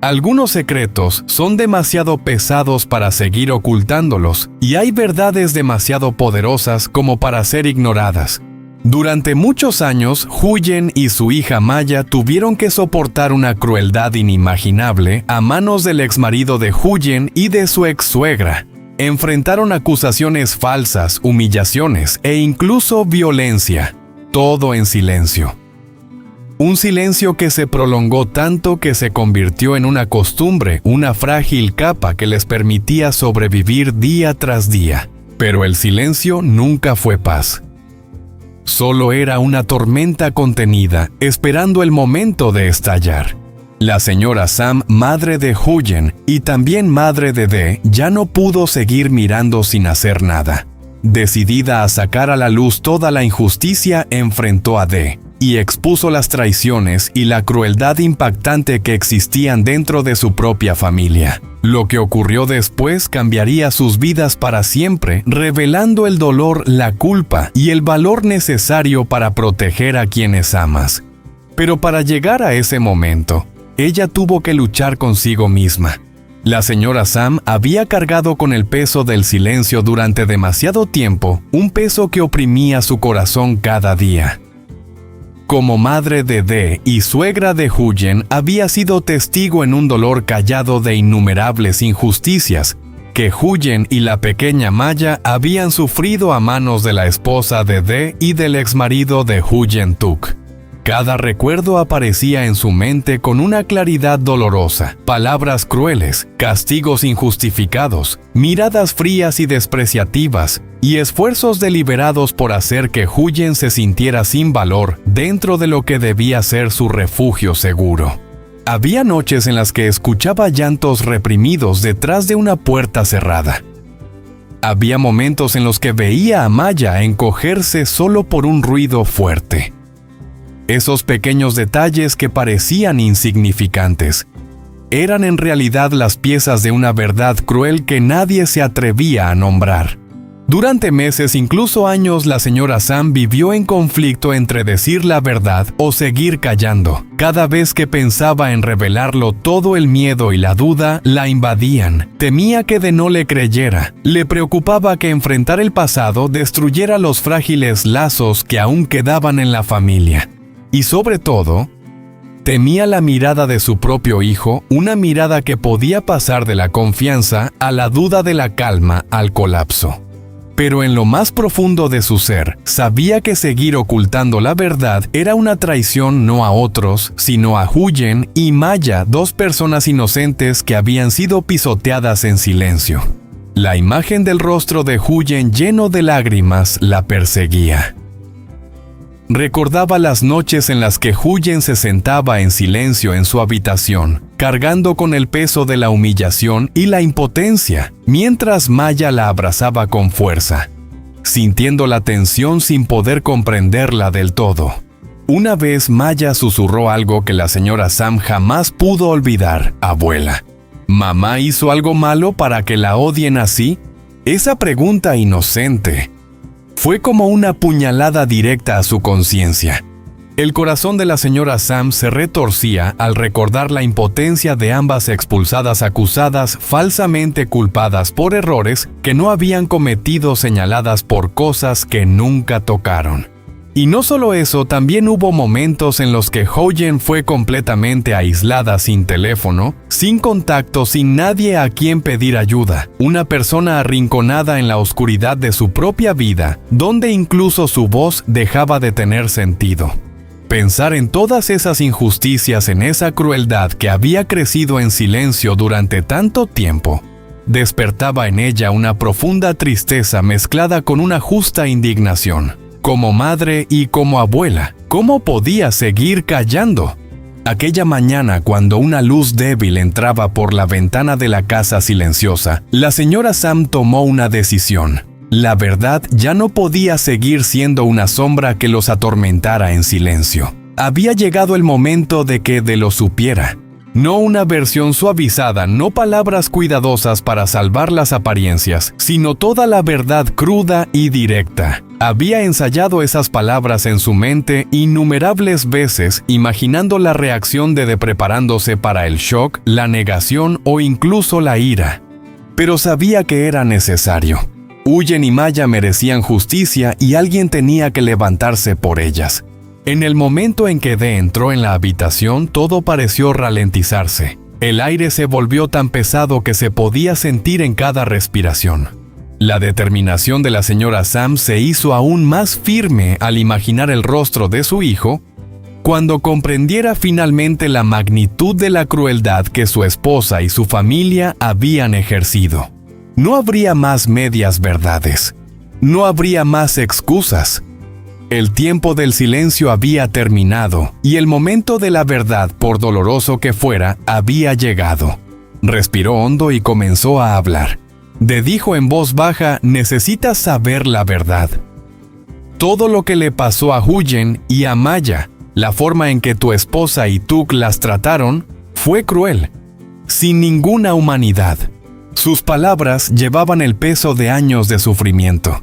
Algunos secretos son demasiado pesados para seguir ocultándolos, y hay verdades demasiado poderosas como para ser ignoradas. Durante muchos años, Huyen y su hija Maya tuvieron que soportar una crueldad inimaginable a manos del exmarido de Huyen y de su ex-suegra. Enfrentaron acusaciones falsas, humillaciones e incluso violencia, todo en silencio. Un silencio que se prolongó tanto que se convirtió en una costumbre, una frágil capa que les permitía sobrevivir día tras día. Pero el silencio nunca fue paz. Solo era una tormenta contenida, esperando el momento de estallar. La señora Sam, madre de Huyen y también madre de Dee, ya no pudo seguir mirando sin hacer nada. Decidida a sacar a la luz toda la injusticia, enfrentó a Dee y expuso las traiciones y la crueldad impactante que existían dentro de su propia familia. Lo que ocurrió después cambiaría sus vidas para siempre, revelando el dolor, la culpa y el valor necesario para proteger a quienes amas. Pero para llegar a ese momento, ella tuvo que luchar consigo misma. La señora Sam había cargado con el peso del silencio durante demasiado tiempo, un peso que oprimía su corazón cada día. Como madre de Dee y suegra de Huyen, había sido testigo en un dolor callado de innumerables injusticias que Huyen y la pequeña Maya habían sufrido a manos de la esposa de Dee y del exmarido de Huyen Tuk. Cada recuerdo aparecía en su mente con una claridad dolorosa, palabras crueles, castigos injustificados, miradas frías y despreciativas, y esfuerzos deliberados por hacer que Huyen se sintiera sin valor dentro de lo que debía ser su refugio seguro. Había noches en las que escuchaba llantos reprimidos detrás de una puerta cerrada. Había momentos en los que veía a Maya encogerse solo por un ruido fuerte. Esos pequeños detalles que parecían insignificantes eran en realidad las piezas de una verdad cruel que nadie se atrevía a nombrar. Durante meses, incluso años, la señora Sam vivió en conflicto entre decir la verdad o seguir callando. Cada vez que pensaba en revelarlo, todo el miedo y la duda la invadían. Temía que Dee no le creyera. Le preocupaba que enfrentar el pasado destruyera los frágiles lazos que aún quedaban en la familia. Y sobre todo, temía la mirada de su propio hijo, una mirada que podía pasar de la confianza a la duda, de la calma al colapso. Pero en lo más profundo de su ser, sabía que seguir ocultando la verdad era una traición no a otros, sino a Huyen y Maya, dos personas inocentes que habían sido pisoteadas en silencio. La imagen del rostro de Huyen lleno de lágrimas la perseguía. Recordaba las noches en las que Huyen se sentaba en silencio en su habitación, cargando con el peso de la humillación y la impotencia, mientras Maya la abrazaba con fuerza, sintiendo la tensión sin poder comprenderla del todo. Una vez Maya susurró algo que la señora Sam jamás pudo olvidar: «Abuela, ¿mamá hizo algo malo para que la odien así?». Esa pregunta inocente fue como una puñalada directa a su conciencia. El corazón de la señora Sam se retorcía al recordar la impotencia de ambas expulsadas acusadas falsamente culpadas por errores que no habían cometido, señaladas por cosas que nunca tocaron. Y no solo eso, también hubo momentos en los que Huyen fue completamente aislada, sin teléfono, sin contacto, sin nadie a quien pedir ayuda. Una persona arrinconada en la oscuridad de su propia vida, donde incluso su voz dejaba de tener sentido. Pensar en todas esas injusticias, en esa crueldad que había crecido en silencio durante tanto tiempo, despertaba en ella una profunda tristeza mezclada con una justa indignación. Como madre y como abuela, ¿cómo podía seguir callando? Aquella mañana, cuando una luz débil entraba por la ventana de la casa silenciosa, la señora Sam tomó una decisión. La verdad ya no podía seguir siendo una sombra que los atormentara en silencio. Había llegado el momento de que Dee lo supiera. No una versión suavizada, no palabras cuidadosas para salvar las apariencias, sino toda la verdad cruda y directa. Había ensayado esas palabras en su mente innumerables veces, imaginando la reacción de preparándose para el shock, la negación o incluso la ira. Pero sabía que era necesario. Huyen y Maya merecían justicia y alguien tenía que levantarse por ellas. En el momento en que Dee entró en la habitación, todo pareció ralentizarse. El aire se volvió tan pesado que se podía sentir en cada respiración. La determinación de la señora Sam se hizo aún más firme al imaginar el rostro de su hijo, cuando comprendiera finalmente la magnitud de la crueldad que su esposa y su familia habían ejercido. No habría más medias verdades. No habría más excusas. El tiempo del silencio había terminado y el momento de la verdad, por doloroso que fuera, había llegado. Respiró hondo y comenzó a hablar. Dee dijo en voz baja: «Necesitas saber la verdad. Todo lo que le pasó a Huyen y a Maya, la forma en que tu esposa y Tuk las trataron, fue cruel, sin ninguna humanidad». Sus palabras llevaban el peso de años de sufrimiento.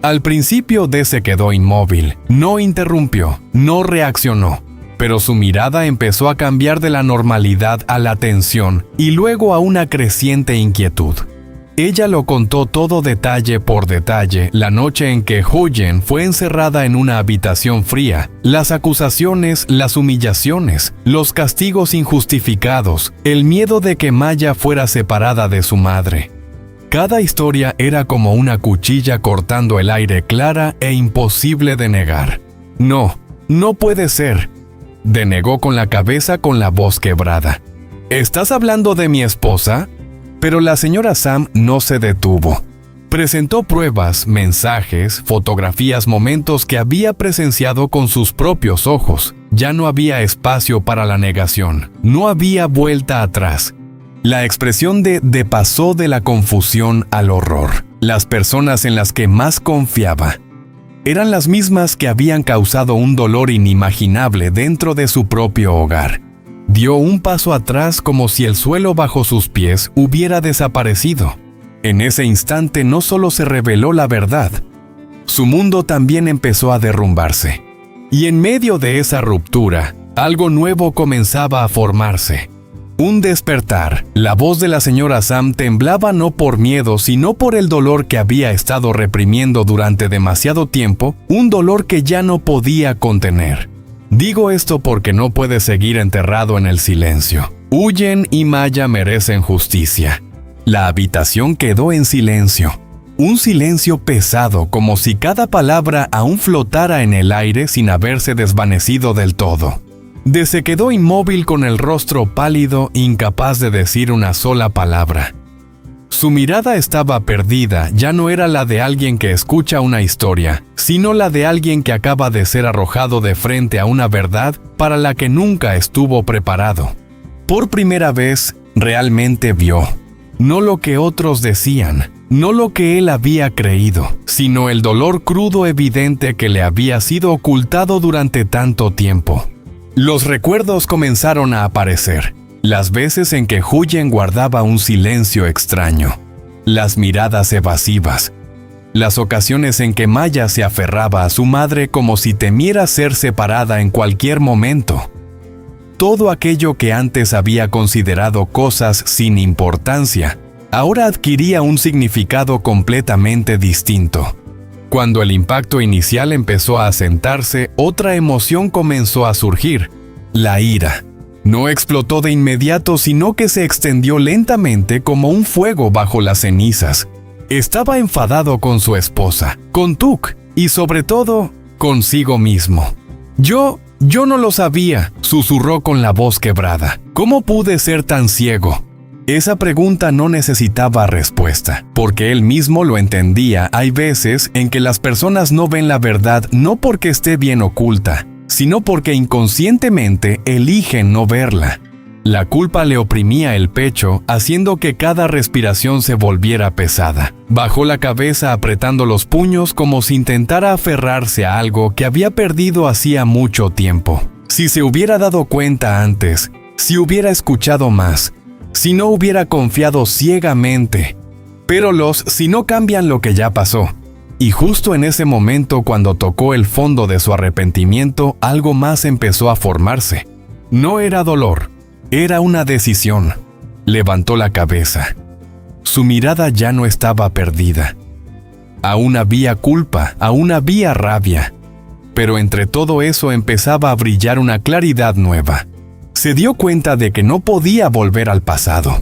Al principio Dee se quedó inmóvil, no interrumpió, no reaccionó, pero su mirada empezó a cambiar de la normalidad a la tensión y luego a una creciente inquietud. Ella lo contó todo detalle por detalle la noche en que Huyen fue encerrada en una habitación fría, las acusaciones, las humillaciones, los castigos injustificados, el miedo de que Maya fuera separada de su madre. Cada historia era como una cuchilla cortando el aire, clara e imposible de negar. «No, no puede ser», denegó con la cabeza con la voz quebrada. «¿Estás hablando de mi esposa?». Pero la señora Sam no se detuvo. Presentó pruebas, mensajes, fotografías, momentos que había presenciado con sus propios ojos. Ya no había espacio para la negación. No había vuelta atrás. La expresión de Dee pasó de la confusión al horror. Las personas en las que más confiaba eran las mismas que habían causado un dolor inimaginable dentro de su propio hogar. Dio un paso atrás como si el suelo bajo sus pies hubiera desaparecido. En ese instante no solo se reveló la verdad, su mundo también empezó a derrumbarse. Y en medio de esa ruptura, algo nuevo comenzaba a formarse. Un despertar. La voz de la señora Sam temblaba no por miedo, sino por el dolor que había estado reprimiendo durante demasiado tiempo, un dolor que ya no podía contener. Digo esto porque no puede seguir enterrado en el silencio. Huyen y Maya merecen justicia. La habitación quedó en silencio. Un silencio pesado, como si cada palabra aún flotara en el aire sin haberse desvanecido del todo. Dee se quedó inmóvil con el rostro pálido, incapaz de decir una sola palabra. Su mirada estaba perdida, ya no era la de alguien que escucha una historia, sino la de alguien que acaba de ser arrojado de frente a una verdad para la que nunca estuvo preparado. Por primera vez, realmente vio, no lo que otros decían, no lo que él había creído, sino el dolor crudo evidente que le había sido ocultado durante tanto tiempo. Los recuerdos comenzaron a aparecer. Las veces en que Huyen guardaba un silencio extraño, las miradas evasivas, las ocasiones en que Maya se aferraba a su madre como si temiera ser separada en cualquier momento. Todo aquello que antes había considerado cosas sin importancia, ahora adquiría un significado completamente distinto. Cuando el impacto inicial empezó a asentarse, otra emoción comenzó a surgir: la ira. No explotó de inmediato, sino que se extendió lentamente como un fuego bajo las cenizas. Estaba enfadado con su esposa, con Tuk, y sobre todo, consigo mismo. Yo no lo sabía, susurró con la voz quebrada. ¿Cómo pude ser tan ciego? Esa pregunta no necesitaba respuesta, porque él mismo lo entendía. Hay veces en que las personas no ven la verdad no porque esté bien oculta, sino porque inconscientemente eligen no verla. La culpa le oprimía el pecho, haciendo que cada respiración se volviera pesada. Bajó la cabeza apretando los puños como si intentara aferrarse a algo que había perdido hacía mucho tiempo. Si se hubiera dado cuenta antes, si hubiera escuchado más, si no hubiera confiado ciegamente. Pero si no cambian lo que ya pasó. Y justo en ese momento, cuando tocó el fondo de su arrepentimiento, algo más empezó a formarse. No era dolor, era una decisión. Levantó la cabeza. Su mirada ya no estaba perdida. Aún había culpa, aún había rabia. Pero entre todo eso empezaba a brillar una claridad nueva. Se dio cuenta de que no podía volver al pasado.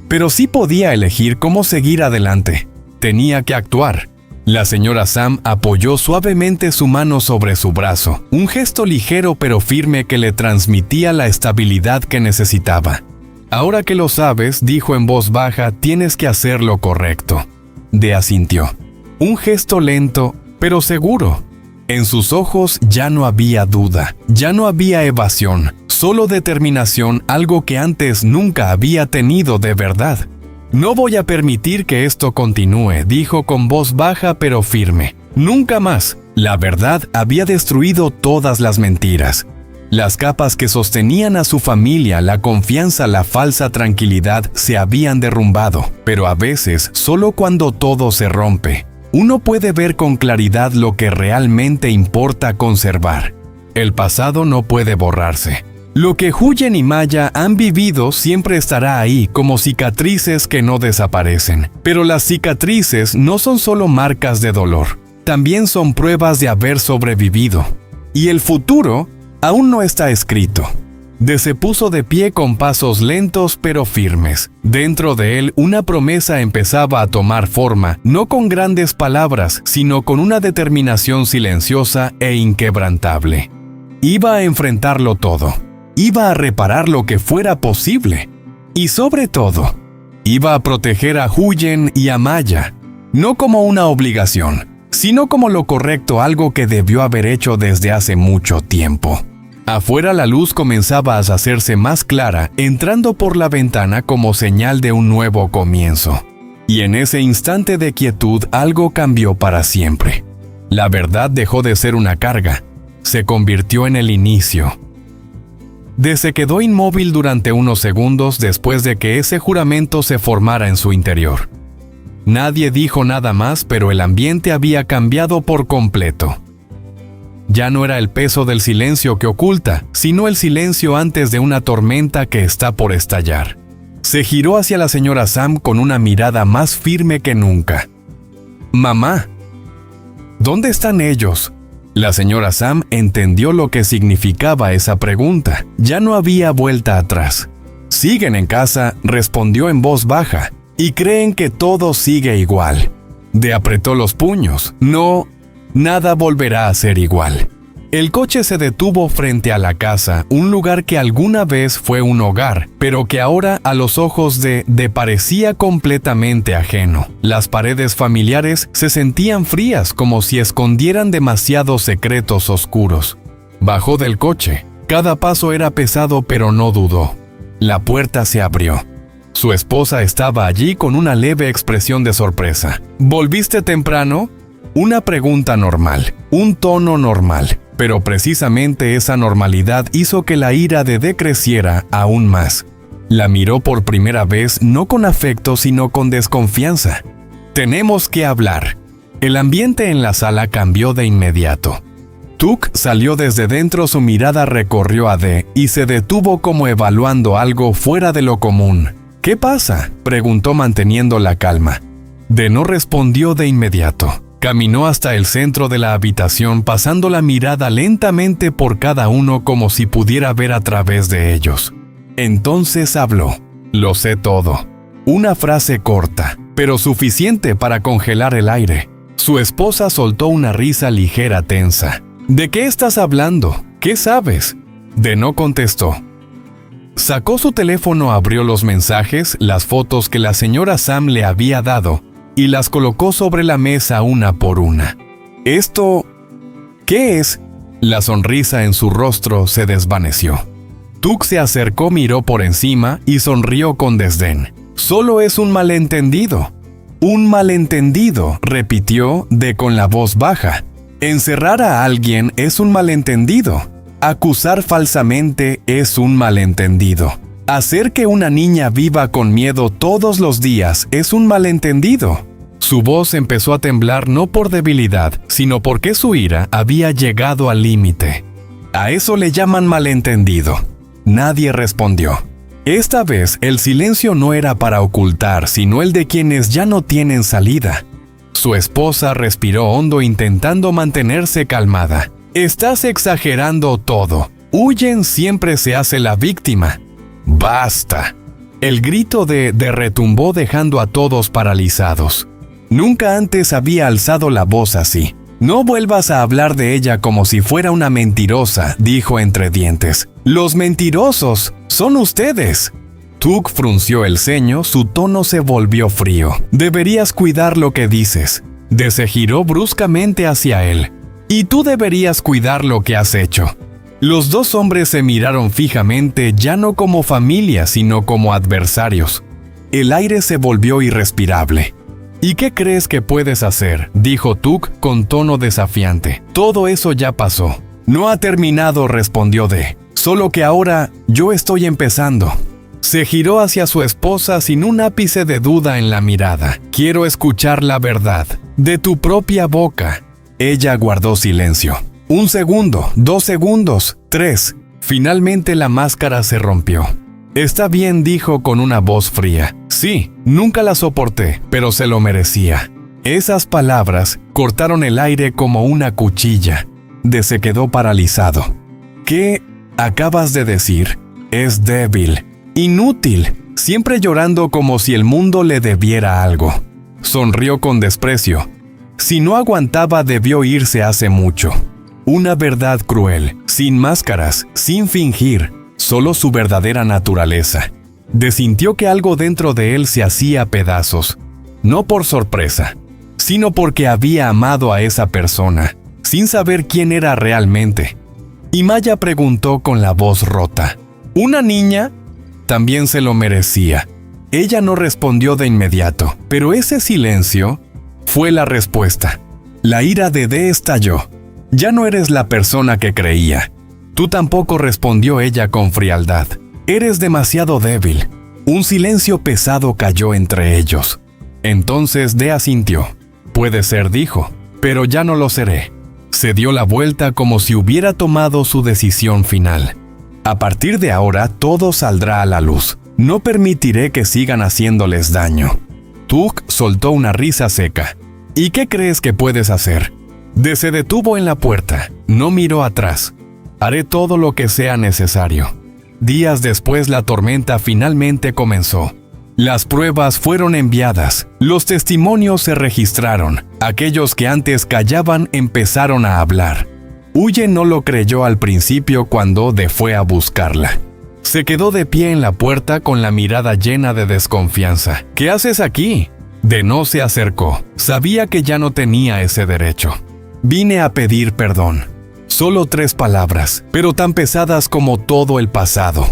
Pero sí podía elegir cómo seguir adelante. Tenía que actuar. La señora Sam apoyó suavemente su mano sobre su brazo, un gesto ligero pero firme que le transmitía la estabilidad que necesitaba. Ahora que lo sabes, dijo en voz baja, tienes que hacer lo correcto. De asintió. Un gesto lento, pero seguro. En sus ojos ya no había duda, ya no había evasión, solo determinación, algo que antes nunca había tenido de verdad. No voy a permitir que esto continúe, dijo con voz baja pero firme. Nunca más. La verdad había destruido todas las mentiras. Las capas que sostenían a su familia, la confianza, la falsa tranquilidad, se habían derrumbado. Pero a veces, solo cuando todo se rompe, uno puede ver con claridad lo que realmente importa conservar. El pasado no puede borrarse. Lo que Huyen y Maya han vivido siempre estará ahí como cicatrices que no desaparecen. Pero las cicatrices no son solo marcas de dolor, también son pruebas de haber sobrevivido. Y el futuro aún no está escrito. Se puso de pie con pasos lentos pero firmes. Dentro de él una promesa empezaba a tomar forma, no con grandes palabras, sino con una determinación silenciosa e inquebrantable. Iba a enfrentarlo todo. Iba a reparar lo que fuera posible. Y sobre todo, iba a proteger a Huyen y a Maya, no como una obligación, sino como lo correcto, algo que debió haber hecho desde hace mucho tiempo. Afuera la luz comenzaba a hacerse más clara, entrando por la ventana como señal de un nuevo comienzo. Y en ese instante de quietud algo cambió para siempre. La verdad dejó de ser una carga, se convirtió en el inicio. Se quedó inmóvil durante unos segundos después de que ese juramento se formara en su interior. Nadie dijo nada más, pero el ambiente había cambiado por completo. Ya no era el peso del silencio que oculta, sino el silencio antes de una tormenta que está por estallar. Se giró hacia la señora Sam con una mirada más firme que nunca. «Mamá, ¿dónde están ellos?» La señora Sam entendió lo que significaba esa pregunta. Ya no había vuelta atrás. «Siguen en casa», respondió en voz baja, «y creen que todo sigue igual». Apretó los puños. «No, nada volverá a ser igual». El coche se detuvo frente a la casa, un lugar que alguna vez fue un hogar, pero que ahora a los ojos de parecía completamente ajeno. Las paredes familiares se sentían frías, como si escondieran demasiados secretos oscuros. Bajó del coche. Cada paso era pesado, pero no dudó. La puerta se abrió. Su esposa estaba allí con una leve expresión de sorpresa. «¿Volviste temprano?» Una pregunta normal, un tono normal. Pero precisamente esa normalidad hizo que la ira de creciera aún más. La miró por primera vez no con afecto sino con desconfianza. «Tenemos que hablar». El ambiente en la sala cambió de inmediato. Tuk salió desde dentro, su mirada recorrió a y se detuvo como evaluando algo fuera de lo común. «¿Qué pasa?», preguntó manteniendo la calma. No respondió de inmediato. Caminó hasta el centro de la habitación, pasando la mirada lentamente por cada uno como si pudiera ver a través de ellos. Entonces habló. «Lo sé todo». Una frase corta, pero suficiente para congelar el aire. Su esposa soltó una risa ligera tensa. «¿De qué estás hablando? ¿Qué sabes?». No contestó. Sacó su teléfono, abrió los mensajes, las fotos que la señora Sam le había dado, y las colocó sobre la mesa una por una. «¿Esto qué es?». La sonrisa en su rostro se desvaneció. Tuk se acercó, miró por encima y sonrió con desdén. «Solo es un malentendido». «Un malentendido», repitió con la voz baja. «Encerrar a alguien es un malentendido. Acusar falsamente es un malentendido. Hacer que una niña viva con miedo todos los días es un malentendido. Su voz empezó a temblar no por debilidad, sino porque su ira había llegado al límite. A eso le llaman malentendido. Nadie respondió. Esta vez el silencio no era para ocultar, sino el de quienes ya no tienen salida. Su esposa respiró hondo intentando mantenerse calmada. Estás exagerando todo. Huyen siempre se hace la víctima. ¡Basta! El grito de retumbó dejando a todos paralizados. Nunca antes había alzado la voz así. No vuelvas a hablar de ella como si fuera una mentirosa, dijo entre dientes. Los mentirosos son ustedes. Tuk frunció el ceño, su tono se volvió frío. Deberías cuidar lo que dices. Se giró bruscamente hacia él. Y tú deberías cuidar lo que has hecho. Los dos hombres se miraron fijamente, ya no como familia, sino como adversarios. El aire se volvió irrespirable. ¿Y qué crees que puedes hacer?, dijo Tuk con tono desafiante. Todo eso ya pasó. No ha terminado, respondió De. Solo que ahora yo estoy empezando. Se giró hacia su esposa sin un ápice de duda en la mirada. Quiero escuchar la verdad, de tu propia boca. Ella guardó silencio. 1 segundo, 2 segundos, 3. Finalmente la máscara se rompió. Está bien, dijo con una voz fría. Sí, nunca la soporté, pero se lo merecía. Esas palabras cortaron el aire como una cuchilla. Se quedó paralizado. ¿Qué acabas de decir? Es débil, inútil, siempre llorando como si el mundo le debiera algo. Sonrió con desprecio. Si no aguantaba, debió irse hace mucho. Una verdad cruel, sin máscaras, sin fingir, solo su verdadera naturaleza. Sintió que algo dentro de él se hacía pedazos, no por sorpresa, sino porque había amado a esa persona, sin saber quién era realmente. Y Maya preguntó con la voz rota, ¿una niña? También se lo merecía. Ella no respondió de inmediato, pero ese silencio fue la respuesta. La ira de De estalló. Ya no eres la persona que creía. Tú tampoco, respondió ella con frialdad. Eres demasiado débil. Un silencio pesado cayó entre ellos. Entonces De asintió. Puede ser, dijo, pero ya no lo seré. Se dio la vuelta como si hubiera tomado su decisión final. A partir de ahora todo saldrá a la luz. No permitiré que sigan haciéndoles daño. Tuk soltó una risa seca. ¿Y qué crees que puedes hacer? Se detuvo en la puerta. No miró atrás. Haré todo lo que sea necesario. Días después la tormenta finalmente comenzó. Las pruebas fueron enviadas. Los testimonios se registraron. Aquellos que antes callaban empezaron a hablar. Huye no lo creyó al principio cuando De fue a buscarla. Se quedó de pie en la puerta con la mirada llena de desconfianza. ¿Qué haces aquí? De no se acercó. Sabía que ya no tenía ese derecho. Vine a pedir perdón. Solo 3 palabras, pero tan pesadas como todo el pasado.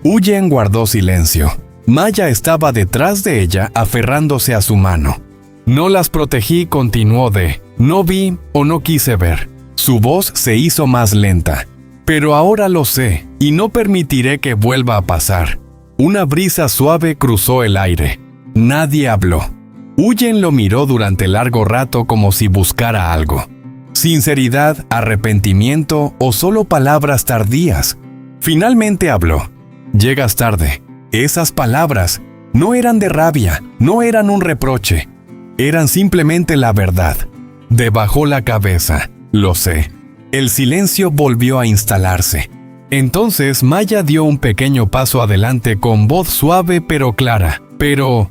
Huyen guardó silencio. Maya estaba detrás de ella aferrándose a su mano. No las protegí, continuó De. No vi o no quise ver. Su voz se hizo más lenta. Pero ahora lo sé, y no permitiré que vuelva a pasar. Una brisa suave cruzó el aire. Nadie habló. Huyen lo miró durante largo rato como si buscara algo. Sinceridad, arrepentimiento o solo palabras tardías. Finalmente habló. Llegas tarde. Esas palabras no eran de rabia, no eran un reproche. Eran simplemente la verdad. De bajó la cabeza. Lo sé. El silencio volvió a instalarse. Entonces Maya dio un pequeño paso adelante con voz suave pero clara. Pero,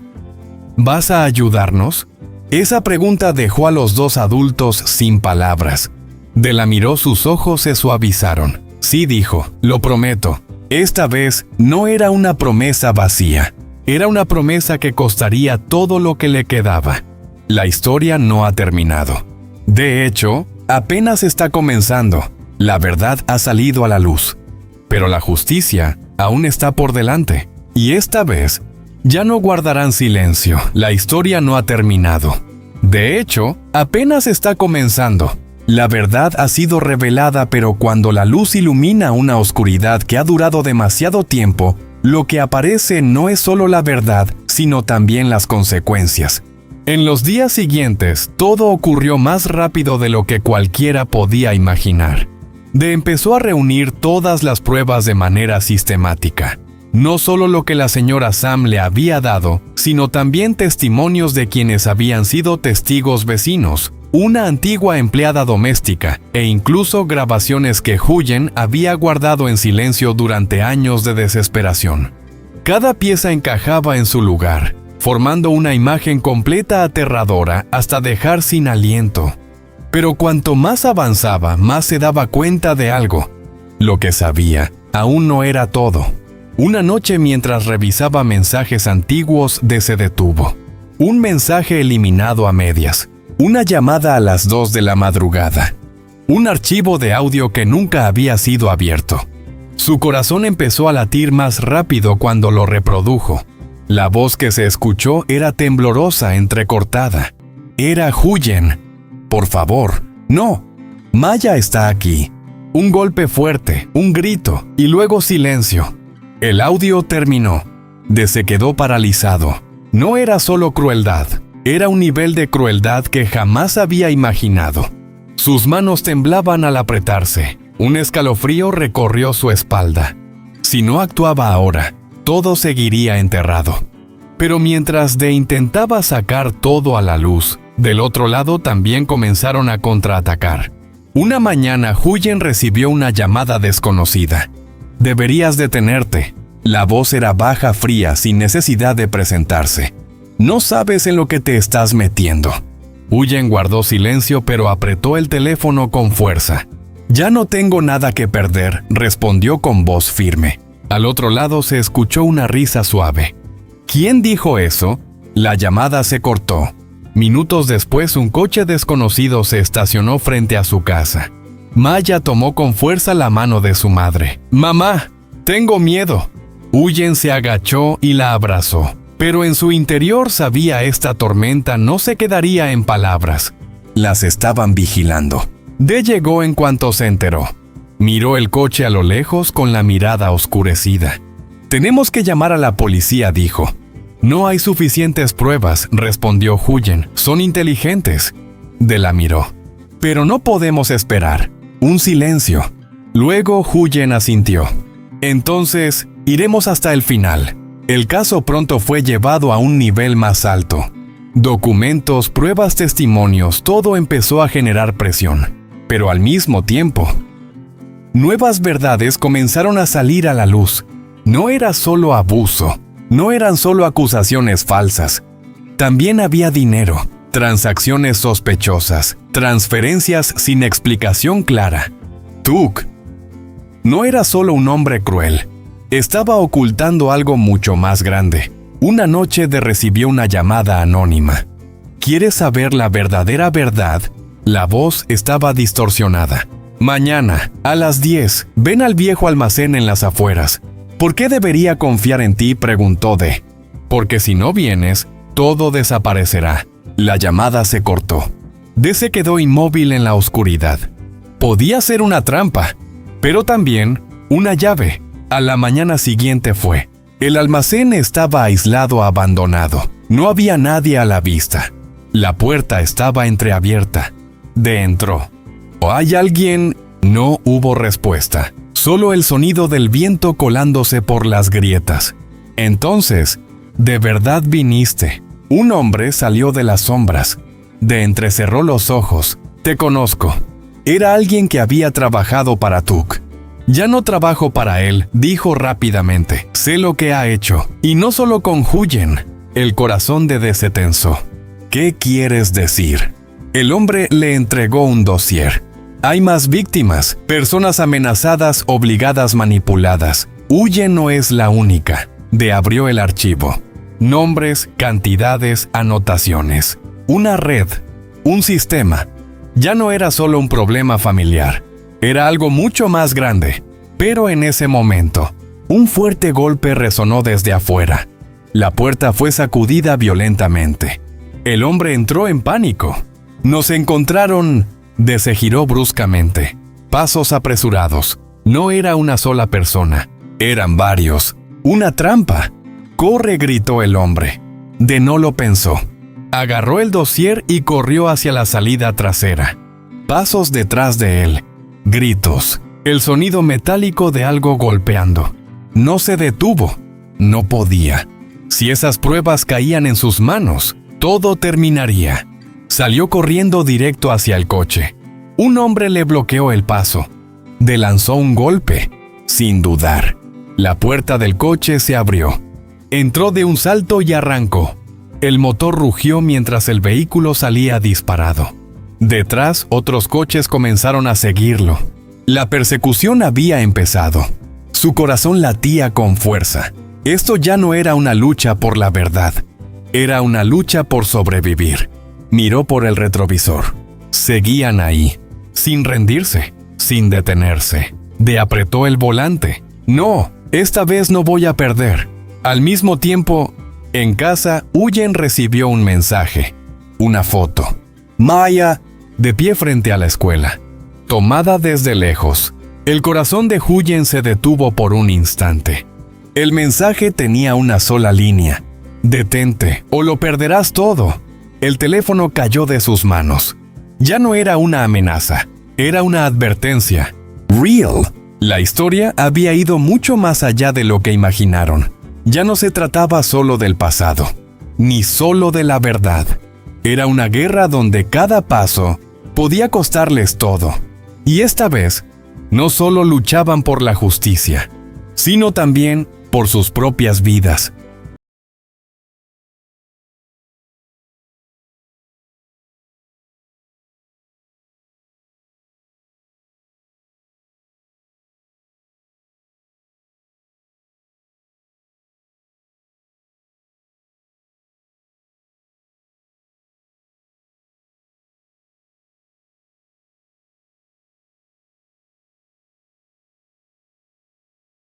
¿vas a ayudarnos? Esa pregunta dejó a los 2 adultos sin palabras. De la miró, sus ojos se suavizaron. Sí, dijo, lo prometo. Esta vez no era una promesa vacía. Era una promesa que costaría todo lo que le quedaba. La historia no ha terminado. De hecho, apenas está comenzando. La verdad ha salido a la luz. Pero la justicia aún está por delante. Y esta vez ya no guardarán silencio. La historia no ha terminado. De hecho, apenas está comenzando. La verdad ha sido revelada, pero cuando la luz ilumina una oscuridad que ha durado demasiado tiempo, lo que aparece no es solo la verdad, sino también las consecuencias. En los días siguientes, todo ocurrió más rápido de lo que cualquiera podía imaginar. Dee empezó a reunir todas las pruebas de manera sistemática. No solo lo que la señora Sam le había dado, sino también testimonios de quienes habían sido testigos vecinos, una antigua empleada doméstica e incluso grabaciones que Huyen había guardado en silencio durante años de desesperación. Cada pieza encajaba en su lugar, formando una imagen completa aterradora hasta dejar sin aliento. Pero cuanto más avanzaba, más se daba cuenta de algo. Lo que sabía aún no era todo. Una noche, mientras revisaba mensajes antiguos, se detuvo. Un mensaje eliminado a medias. Una llamada a las 2 de la madrugada. Un archivo de audio que nunca había sido abierto. Su corazón empezó a latir más rápido cuando lo reprodujo. La voz que se escuchó era temblorosa, entrecortada. Era Huyen. «Por favor, no. Maya está aquí». Un golpe fuerte, un grito, y luego silencio. El audio terminó. Se quedó paralizado. No era solo crueldad, era un nivel de crueldad que jamás había imaginado. Sus manos temblaban al apretarse. Un escalofrío recorrió su espalda. Si no actuaba ahora, todo seguiría enterrado. Pero mientras intentaba sacar todo a la luz, del otro lado también comenzaron a contraatacar. Una mañana, Huyen recibió una llamada desconocida. «Deberías detenerte». La voz era baja, fría, sin necesidad de presentarse. «No sabes en lo que te estás metiendo». Huyen guardó silencio, pero apretó el teléfono con fuerza. «Ya no tengo nada que perder», respondió con voz firme. Al otro lado se escuchó una risa suave. «¿Quién dijo eso?». La llamada se cortó. Minutos después, un coche desconocido se estacionó frente a su casa. Maya tomó con fuerza la mano de su madre. «Mamá, tengo miedo». Huyen se agachó y la abrazó, pero en su interior sabía esta tormenta no se quedaría en palabras. Las estaban vigilando. Llegó en cuanto se enteró. Miró el coche a lo lejos con la mirada oscurecida. «Tenemos que llamar a la policía», dijo. «No hay suficientes pruebas», respondió Huyen. «Son inteligentes». La miró. «Pero no podemos esperar». Un silencio. Luego Huyen asintió. «Entonces, iremos hasta el final». El caso pronto fue llevado a un nivel más alto. Documentos, pruebas, testimonios, todo empezó a generar presión. Pero al mismo tiempo, nuevas verdades comenzaron a salir a la luz. No era solo abuso, no eran solo acusaciones falsas. También había dinero, transacciones sospechosas, transferencias sin explicación clara. Tuk no era solo un hombre cruel, estaba ocultando algo mucho más grande. Una noche recibió una llamada anónima. ¿Quieres saber la verdadera verdad? La voz estaba distorsionada. «Mañana, a las 10, ven al viejo almacén en las afueras». «¿Por qué debería confiar en ti?», preguntó D. «Porque si no vienes, todo desaparecerá». La llamada se cortó. D se quedó inmóvil en la oscuridad. Podía ser una trampa, pero también una llave. A la mañana siguiente fue. El almacén estaba aislado, abandonado. No había nadie a la vista. La puerta estaba entreabierta. D entró. ¿Hay alguien? No hubo respuesta. Solo el sonido del viento colándose por las grietas. Entonces, «¿De verdad viniste?» Un hombre salió de las sombras. D entrecerró los ojos. «Te conozco». Era alguien que había trabajado para Tuk. «Ya no trabajo para él», dijo rápidamente. «Sé lo que ha hecho. Y no solo con Huyen». El corazón de D se tensó. «¿Qué quieres decir?» El hombre le entregó un dossier. «Hay más víctimas, personas amenazadas, obligadas, manipuladas. Huyen no es la única». D abrió el archivo. Nombres, cantidades, anotaciones. Una red, un sistema. Ya no era solo un problema familiar. Era algo mucho más grande. Pero en ese momento, un fuerte golpe resonó desde afuera. La puerta fue sacudida violentamente. El hombre entró en pánico. «Nos encontraron», De se giró bruscamente. Pasos apresurados. No era una sola persona. Eran varios. ¡Una trampa! ¡Corre!, gritó el hombre. De no lo pensó. Agarró el dossier y corrió hacia la salida trasera. Pasos detrás de él. Gritos. El sonido metálico de algo golpeando. No se detuvo. No podía. Si esas pruebas caían en sus manos, todo terminaría. Salió corriendo directo hacia el coche. Un hombre le bloqueó el paso. De lanzó un golpe, sin dudar. La puerta del coche se abrió. Entró de un salto y arrancó. El motor rugió mientras el vehículo salía disparado. Detrás, otros coches comenzaron a seguirlo. La persecución había empezado. Su corazón latía con fuerza. Esto ya no era una lucha por la verdad. Era una lucha por sobrevivir. Miró por el retrovisor. Seguían ahí, sin rendirse, sin detenerse. De apretó el volante. No, esta vez no voy a perder. Al mismo tiempo, en casa, Huyen recibió un mensaje. Una foto. Maya, de pie frente a la escuela. Tomada desde lejos. El corazón de Huyen se detuvo por un instante. El mensaje tenía una sola línea. Detente, o lo perderás todo. El teléfono cayó de sus manos. Ya no era una amenaza, era una advertencia. Real. La historia había ido mucho más allá de lo que imaginaron. Ya no se trataba solo del pasado, ni solo de la verdad. Era una guerra donde cada paso podía costarles todo. Y esta vez, no solo luchaban por la justicia, sino también por sus propias vidas.